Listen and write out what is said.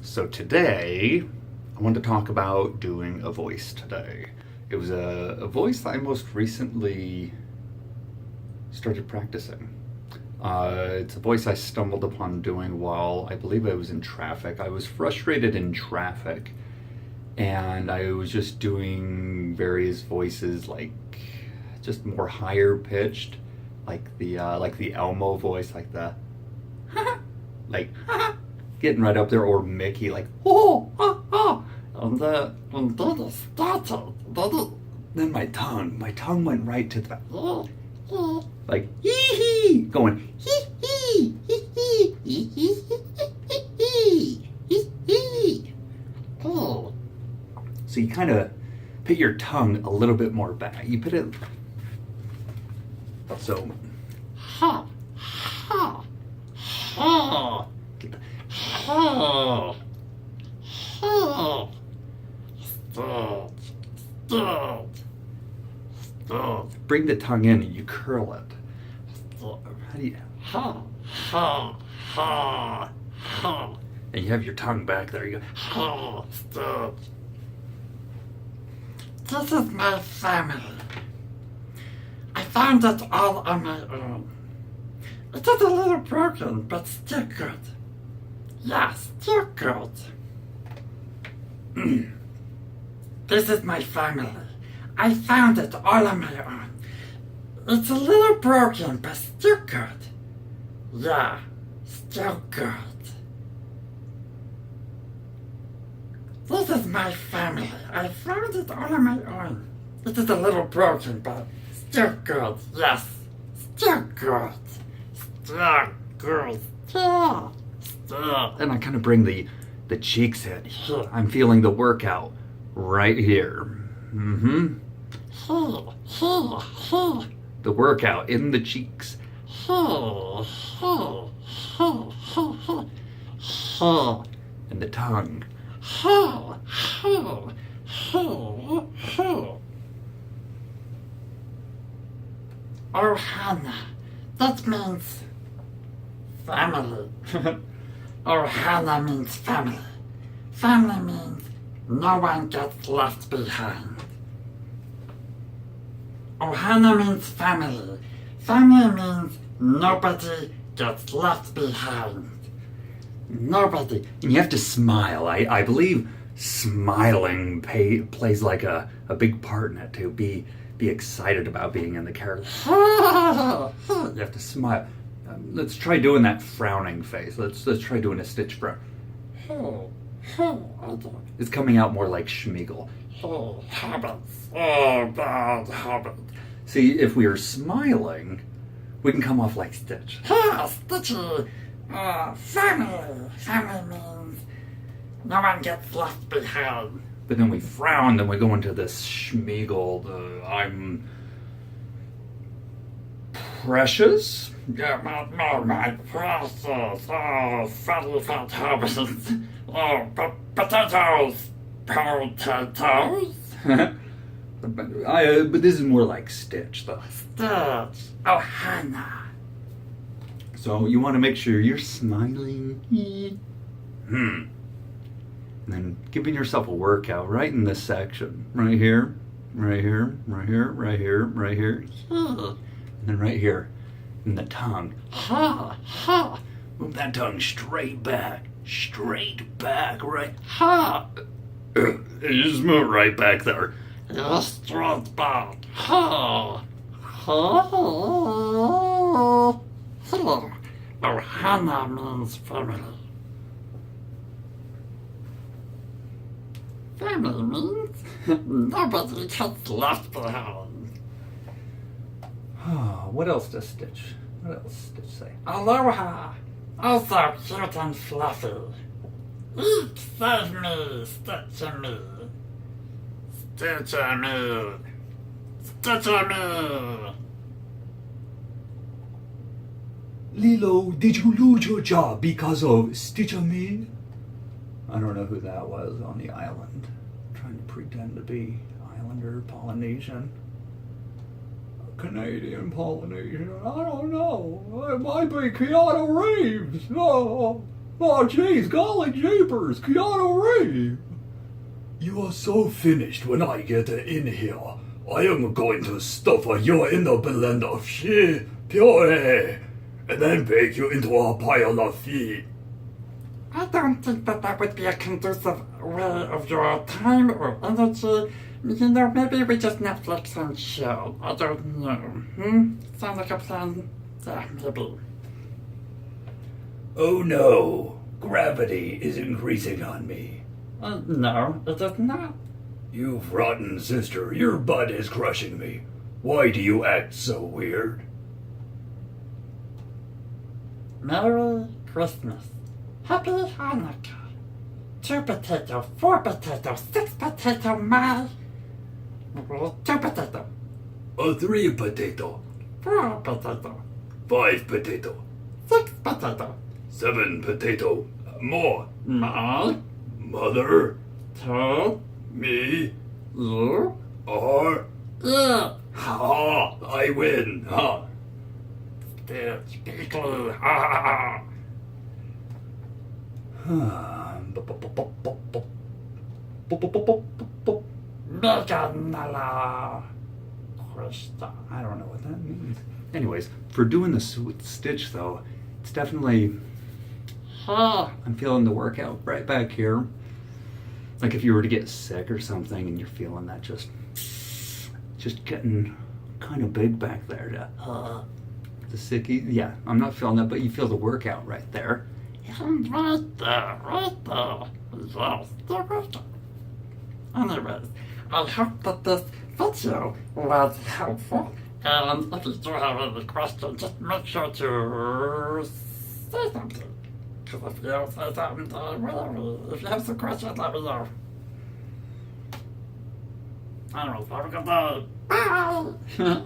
So today, I want to talk about doing a voice today. It was a voice that I most recently started practicing. It's a voice I stumbled upon doing while I believe I was in traffic. I was frustrated in traffic, and I was just doing various voices, like just more higher pitched, like the Elmo voice, like the like getting right up there, or Mickey, like and then my tongue went right to the like hee hee, going hee hee hee hee hee hee hee hee. Oh, so you kind of put your tongue a little bit more back. You put it so ha ha ha ha ha. Stop. Stop. Stop. Bring the tongue in and you curl it. Stop. How do you ha ha ha ha? And you have your tongue back there. You go ha. Stop. This is my family. I found it all on my own. It is a little broken, but still good. Yeah, still good. This is my family. I found it all on my own. It's a little broken, but still good. Yeah, still good. This is my family. I found it all on my own. It is a little broken, but still good. Yes, still good. Still good. Still. Still. And I kind of bring the cheeks in. I'm feeling the workout right here. Mm-hmm. The workout in the cheeks. And the tongue. Oh, Hannah, that means family. Oh, Hannah means family. Family means no one gets left behind. Ohana means family. Family means nobody gets left behind. Nobody. And you have to smile. I believe smiling plays like a big part in it, to be excited about being in the character. You have to smile. Let's try doing that frowning face. Let's try doing a Stitch frown. It's coming out more like Schmeagol. Habits. Bad habit. See, if we are smiling, we can come off like Stitch. Stitchy. Family. Family means no one gets left behind. But then we frown, then we go into this Schmeagol. I'm precious. Yeah, my precious. Oh, fatty fat habits. Oh, potatoes. Potatoes? But this is more like Stitch, though. Stitch. Oh, Hannah. So you want to make sure you're smiling. And then giving yourself a workout right in this section. Right here. Right here. Right here. Right here. Right here. And then right here. And the tongue. Ha. Ha. Move that tongue straight back. Straight back. Right. Ha. You just move right back there. Just straight back. Ha. Ha. Hello. Oh, Hannah means family. Family means nobody gets left behind. What else does Stitch say? Aloha. Also cute and fluffy. Eek, save me, Stitch me. Stitch me. Stitch me. Lilo, did you lose your job because of Stitch me? I don't know who that was on the island. Trying to pretend to be Islander, Polynesian. Canadian Polynesian. I don't know. It might be Keanu Reeves. Oh. Oh, jeez, golly jeepers, Keanu Reeves. You are so finished when I get in here. I am going to stuff you in the blend of shit puree and then bake you into a pile of feet. I don't think that would be a conducive way of your time or energy. You know, maybe we just Netflix and chill. I don't know. Sounds like a plan? Yeah, maybe. Oh no, gravity is increasing on me. No, it is not. You rotten sister, your butt is crushing me. Why do you act so weird? Merry Christmas. Happy Hanukkah. 2 potato, 4 potato, 6 potato, my. 2 potato. A 3 potato. 4 potato. 5 potato. 6 potato. 7 potato. More. My. Mother. 2. Me. You. Are. Yeah. Ha! I win. Ha! Stitch, Beakley. Ha ha Mega Nala. Krista. I don't know what that means. Anyways, for doing the stitch though, it's definitely, I'm feeling the workout right back here. Like if you were to get sick or something and you're feeling that just getting kind of big back there. The sicky, yeah, I'm not feeling that, but you feel the workout right there. Right there, right there. Yes, there we go. Anyways, I hope that this video was helpful. And if you do have any questions, just make sure to say something. Because if you don't say something, then whatever. If you have some questions, let me know. Anyways, have a good day. Bye!